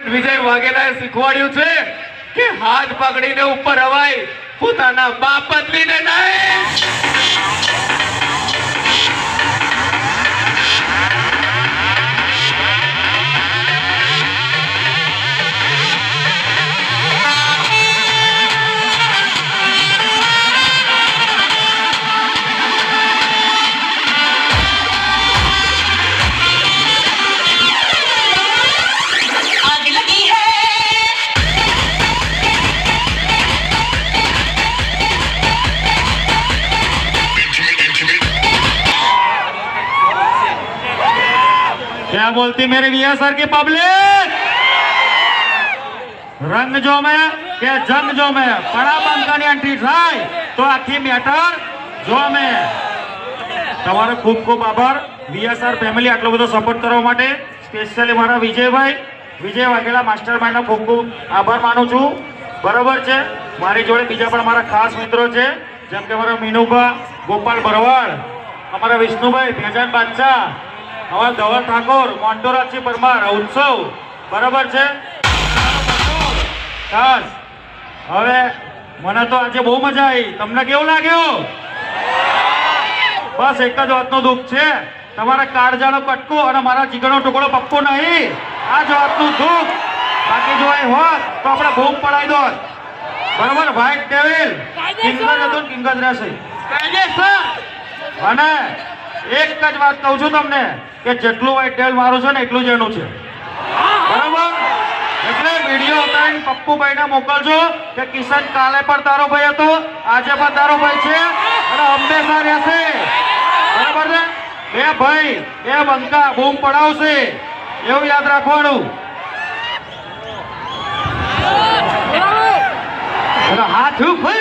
વિજય વાઘેલાએ શીખવાડ્યું છે કે હાથ પકડીને ઉપર હવાય, પોતાના બાપ બદલીને નહીં. क्या बोलती मेरे वीएसआर की पब्लिक? रंग जो में के जंग जो में बड़ा બંકાની એન્ટ્રી થાય તો આખી મેટર જો में. તમારો ખૂબ ખૂબ આભાર વીએસઆર ફેમિલી આટલો બધો સપોર્ટ કરવા માટે. સ્પેશિયલી મારા વિજય વાઘેલા માસ્ટર માઇન્ડનો ખૂબ ખૂબ આભાર માનું છું. બરોબર છે. મારી જોડે બીજા પણ મારા ખાસ મિત્રો છે, જેમ કે મારા મીનુભા, ગોપાલ ભરવાડ, અમારા વિષ્ણુભાઈ, ભેજાન બાદશાહ, અમારા ધવલ ઠાકોર, મોન્ટોરાજી પરમાર, ઉત્સવ. બરાબર છે. ખાસ હવે મને તો આજે બહુ મજા આવી. તમને કેવું લાગ્યું? બસ એક જ વાતનું દુઃખ છે, તમારા કાળજાનો કટકો અને મારા જીગરનો ટુકડો પપ્પો નહીં. આ જ વાતનું દુઃખ. બાકી જો એ હોત તો આપણે બૂમ પડાવી દોત. બરાબર. વ્હાઇટ ડેવિલ કિંગ જ હતું, કિંગ જ રહેશે. અને એક જ વાત કહું છું તમને કે જેટલું વ્હાઇટ ડેવિલ મારું છે ને એટલું જ એનું છે. બરાબર. એટલે વિડીયો ઉતારીને પપ્પુભાઈને મોકલજો કે કિશન કાલે પણ તારો ભાઈ હતો, આજે પણ તારો ભાઈ છે અને હંમેશા રહેશે. બરાબર છે. બે ભાઈ બે બંકા બૂમ પડાવશે, એવું યાદ રાખવાનું. હાથ ઉપર